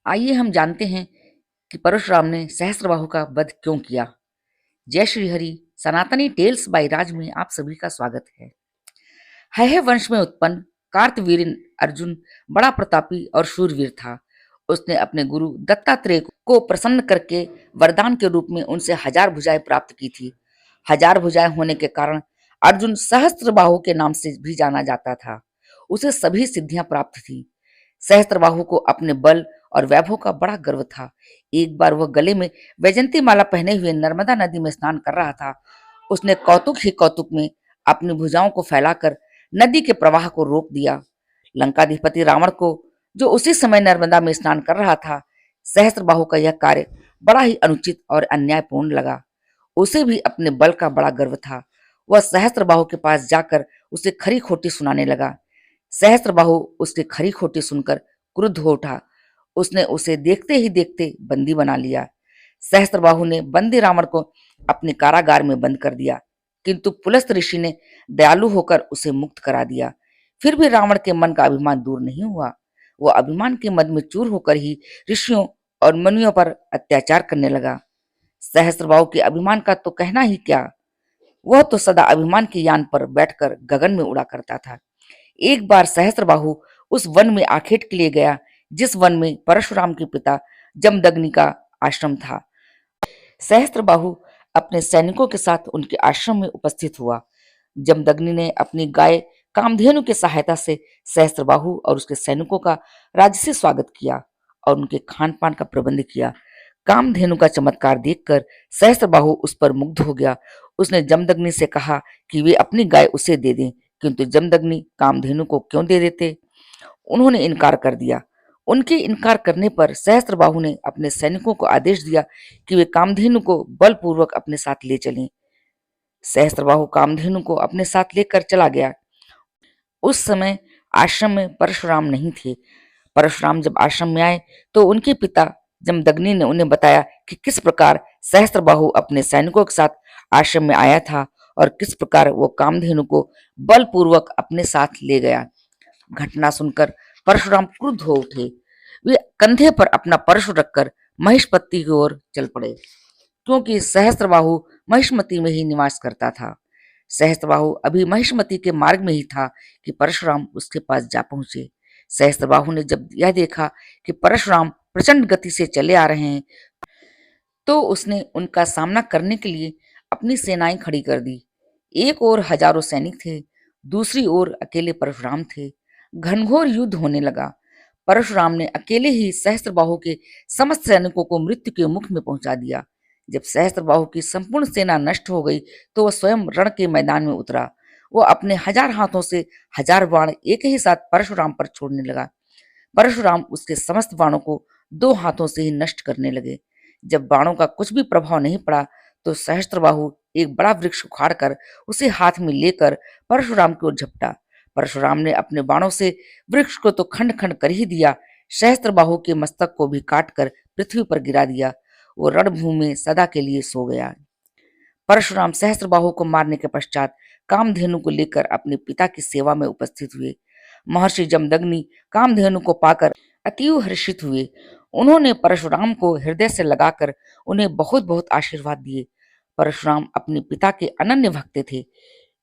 आइए हम जानते हैं कि परशुराम ने सहस्त्रबाहु का वध क्यों किया। जय श्री हरि। सनातनी टेल्स बाय राज में आप सभी का स्वागत है। हैह वंश में उत्पन्न कार्तवीर्य अर्जुन बड़ा प्रतापी और शूरवीर था। उसने अपने गुरु दत्तात्रेय को प्रसन्न करके वरदान के रूप में उनसे 1000 भुजाएं प्राप्त की थी। 1000 भुजाएं होने के कारण अर्जुन सहस्त्रबाहु के नाम से भी जाना जाता था। उसे सभी सिद्धियां प्राप्त थी। सहस्त्रबाहु को अपने बल और वैभव का बड़ा गर्व था। एक बार वह गले में वैजंती माला पहने हुए नर्मदा नदी में स्नान कर रहा था। उसने कौतुक ही कौतुक में अपनी भुजाओं को फैलाकर नदी के प्रवाह को रोक दिया। लंकाधिपति रावण को, जो उसी समय नर्मदा में स्नान कर रहा था, सहस्त्रबाहु का यह कार्य बड़ा ही अनुचित और अन्यायपूर्ण लगा। उसे भी अपने बल का बड़ा गर्व था। वह सहस्त्रबाहु के पास जाकर उसे खरी खोटी सुनाने लगा। सहस्त्रबाहु उसकी खरी खोटी सुनकर क्रुद्ध हो उठा। उसने उसे देखते ही देखते बंदी बना लिया। सहस्त्रबाहु ने बंदी रावण को अपने कारागार में बंद कर दिया, किंतु पुलस्त ऋषि ने दयालु होकर उसे मुक्त करा दिया। फिर भी रावण के मन का अभिमान दूर नहीं हुआ। वह अभिमान के मद में चूर होकर ही ऋषियों और मुनियों पर अत्याचार करने लगा। सहस्त्रबाहु के अभिमान का तो कहना ही क्या। वह तो सदा अभिमान के यान पर बैठकर गगन में उड़ा करता था। एक बार सहस्त्रबाहु उस वन में आखेट के लिए गया जिस वन में परशुराम के पिता जमदग्नि का आश्रम था। सहस्त्रबाहु अपने सैनिकों के साथ उनके आश्रम में उपस्थित हुआ। जमदग्नि ने अपनी गाय कामधेनु की सहायता से सहस्त्रबाहु और उसके सैनिकों का राजसी स्वागत किया और उनके खान पान का प्रबंध किया। कामधेनु का चमत्कार देखकर सहस्त्रबाहु उस पर मुग्ध हो गया। उसने जमदग्नि से कहा कि वे अपनी गाय उसे दे दें, किंतु जमदग्नि कामधेनु को क्यों दे देते। उन्होंने इनकार कर दिया। उनके इनकार करने पर सहस्त्रबाहु ने अपने सैनिकों को आदेश दिया कि वे कामधेनु को बलपूर्वक अपने साथ ले चलें। सहस्त्रबाहु कामधेनु को अपने साथ लेकर चला गया। उस समय आश्रम में परशुराम नहीं थे। परशुराम जब आश्रम में आए तो उनके पिता जमदग्नि ने उन्हें बताया कि किस प्रकार सहस्त्रबाहु अपने सैनिकों के साथ आश्रम में आया था और किस प्रकार वो कामधेनु को बलपूर्वक अपने साथ ले गया। घटना सुनकर परशुराम क्रुद्ध हो उठे। वे कंधे पर अपना परशु रखकर महिष्मती की ओर चल पड़े, क्योंकि सहस्त्रबाहु महिष्मती में ही निवास करता था। सहस्त्रबाहु अभी महिष्मती के मार्ग में ही था कि परशुराम उसके पास जा पहुंचे। सहस्त्रबाहु ने जब यह देखा कि परशुराम प्रचंड गति से चले आ रहे हैं, तो उसने उनका सामना करने के लिए अपनी सेनाएं खड़ी कर दी। एक ओर हजारों सैनिक थे, दूसरी ओर अकेले परशुराम थे। घनघोर युद्ध होने लगा। परशुराम ने अकेले ही सहस्त्रबाहु के समस्त सैनिकों को मृत्यु के मुख में पहुंचा दिया। जब सहस्त्रबाहु की संपूर्ण सेना नष्ट हो गई तो वह स्वयं रण के मैदान में उतरा। वह अपने 1000 हाथों से 1000 बाण एक ही साथ परशुराम पर छोड़ने लगा। परशुराम उसके समस्त बाणों को 2 हाथों से ही नष्ट करने लगे। जब बाणों का कुछ भी प्रभाव नहीं पड़ा तो सहस्त्रबाहु एक बड़ा वृक्ष उखाड़कर उसे हाथ में लेकर परशुराम की ओर झपटा। परशुराम ने अपने बाणों से वृक्ष को तो खंड खंड कर ही दिया, सहस्त्रबाहु के मस्तक को भी काटकर पृथ्वी पर गिरा दिया। वो रणभूमि में सदा के लिए सो गया। परशुराम सहस्त्रबाहु को मारने के पश्चात कामधेनु को लेकर अपने पिता की सेवा में उपस्थित हुए। महर्षि जमदग्नि कामधेनु को पाकर अतीव हर्षित हुए। उन्होंने परशुराम को हृदय से लगाकर उन्हें बहुत बहुत आशीर्वाद दिए। परशुराम अपने पिता के अनन्य भक्त थे।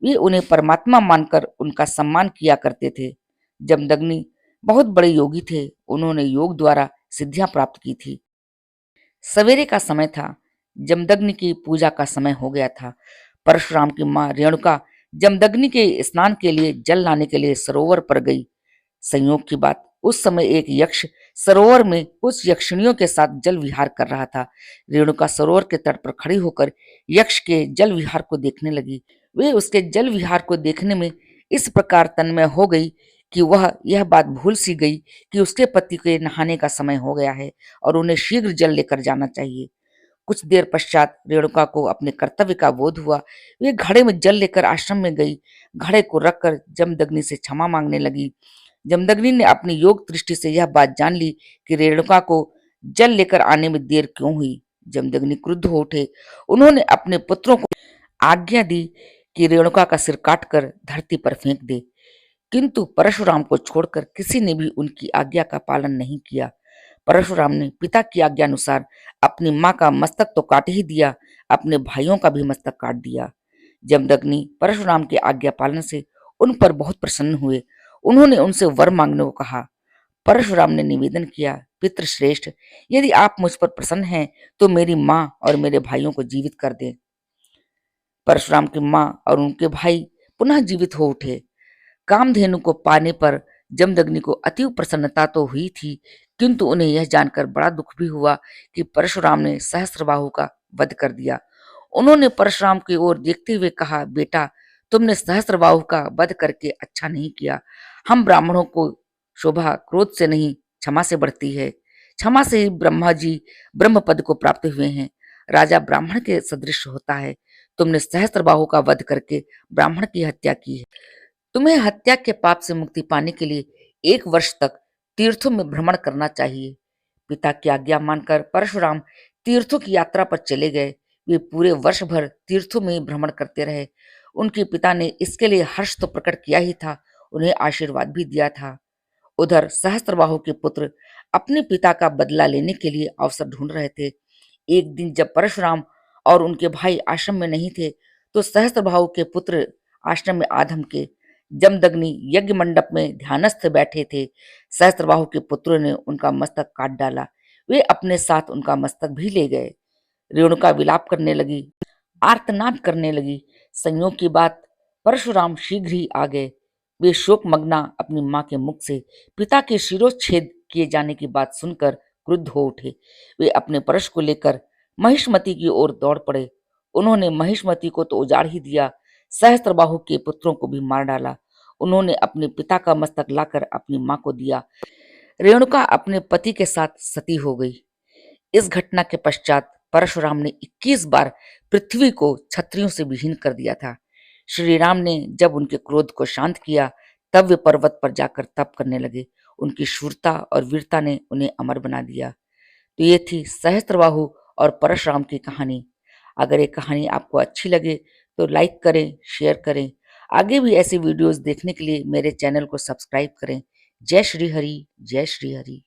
वे उन्हें परमात्मा मानकर उनका सम्मान किया करते थे। जमदग्नि बहुत बड़े योगी थे। उन्होंने योग द्वारा सिद्धियां प्राप्त की थी। सवेरे का समय था। जमदग्नि की पूजा का समय हो गया था। परशुराम की मां रेणुका जमदग्नि के स्नान के लिए जल लाने के लिए सरोवर पर गई। संयोग की बात, उस समय एक यक्ष सरोवर में कुछ यक्षिणियों के साथ जल विहार कर रहा था। रेणुका सरोवर के तट पर खड़ी होकर यक्ष के जल विहार को देखने लगी। वे उसके जल विहार को देखने में इस प्रकार तन्मय हो गई कि वह यह बात भूल सी गई कि उसके पति के नहाने का समय हो गया है और उन्हें शीघ्र जल लेकर जाना चाहिए। कुछ देर पश्चात रेणुका को अपने कर्तव्य का बोध हुआ। वे घड़े में जल लेकर आश्रम में गई। घड़े को रखकर जमदग्नि से क्षमा मांगने लगी। जमदग्नि ने अपनी योग दृष्टि से यह बात जान ली कि रेणुका को जल लेकर आने में देर क्यों हुई। जमदग्नि क्रुद्ध हो उठे। उन्होंने अपने पुत्रों को आज्ञा दी कि रेणुका का सिर काटकर धरती पर फेंक दे, किंतु परशुराम को छोड़कर किसी ने भी उनकी आज्ञा का पालन नहीं किया। परशुराम ने पिता की आज्ञा अनुसार अपनी माँ का मस्तक तो काट ही दिया, अपने भाइयों का भी मस्तक काट दिया। जमदग्नि परशुराम के आज्ञा पालन से उन पर बहुत प्रसन्न हुए। उन्होंने उनसे वर मांगने को कहा। परशुराम ने निवेदन किया, पितृश्रेष्ठ, यदि आप मुझ पर प्रसन्न हैं तो मेरी माँ और मेरे भाइयों को जीवित कर दें। परशुराम की माँ और उनके भाई पुनः जीवित हो उठे। कामधेनु को पाने पर जमदग्नि को अति प्रसन्नता तो हुई थी, किंतु उन्हें यह जानकर बड़ा दुख भी हुआ कि परशुराम ने सहस्त्रबाहु का वध कर दिया। उन्होंने परशुराम की ओर देखते हुए कहा, बेटा, तुमने सहस्त्रबाहु का वध करके अच्छा नहीं किया। हम ब्राह्मणों को शोभा क्रोध से नहीं, क्षमा से बढ़ती है। क्षमा से ही ब्रह्मा जी ब्रह्म पद को प्राप्त हुए हैं। राजा ब्राह्मण के सदृश होता है। तुमने सहस्त्रबाहु का वध करके ब्राह्मण की हत्या की है। तुम्हें हत्या के पाप से मुक्ति पाने के लिए 1 वर्ष तक तीर्थों में भ्रमण करना चाहिए। पिता की आज्ञा मानकर परशुराम तीर्थों की यात्रा पर चले गए। वे पूरे वर्ष भर तीर्थों में भ्रमण करते रहे। उनके पिता ने इसके लिए हर्ष तो प्रकट किया ही था, उन्हें आशीर्वाद भी दिया था। उधर सहस्त्रबाहु के पुत्र अपने पिता का बदला लेने के लिए अवसर ढूंढ रहे थे। एक दिन जब परशुराम और उनके भाई आश्रम में नहीं थे, तो सहस्त्रबाहु के पुत्र आश्रम में आधम के। जमदग्नि यज्ञ मंडप में ध्यानस्थ बैठे थे। सहस्त्रबाहु के पुत्रों ने उनका मस्तक काट डाला। वे अपने साथ उनका मस्तक भी ले गए। रेणुका विलाप करने लगी, आर्तनाद करने लगी। संयोग की बात, परशुराम शीघ्र ही आ गए। वे शोकमग्ना अपनी मां के मुख से पिता के शिरोच्छेद किए जाने की बात सुनकर क्रुद्ध हो उठे। वे अपने परश को लेकर महिष्मति की ओर दौड़ पड़े। उन्होंने महिष्मति को तो उजाड़ ही दिया, सहस्त्रबाहु के पुत्रों को भी मार डाला। उन्होंने अपने पिता का मस्तक लाकर अपनी मां को दिया। रेणुका अपने पति के साथ सती हो गई। इस घटना के पश्चात परशुराम ने 21 बार पृथ्वी को क्षत्रियों से विहीन कर दिया था। श्री राम ने जब उनके क्रोध को शांत किया, तब वे पर्वत पर जाकर तप करने लगे। उनकी शूरता और वीरता ने उन्हें अमर बना दिया। तो ये थी सहस्त्रबाहु और परशुराम की कहानी। अगर ये कहानी आपको अच्छी लगे तो लाइक करें, शेयर करें। आगे भी ऐसी वीडियोस देखने के लिए मेरे चैनल को सब्सक्राइब करें। जय श्री हरि, जय श्री हरि।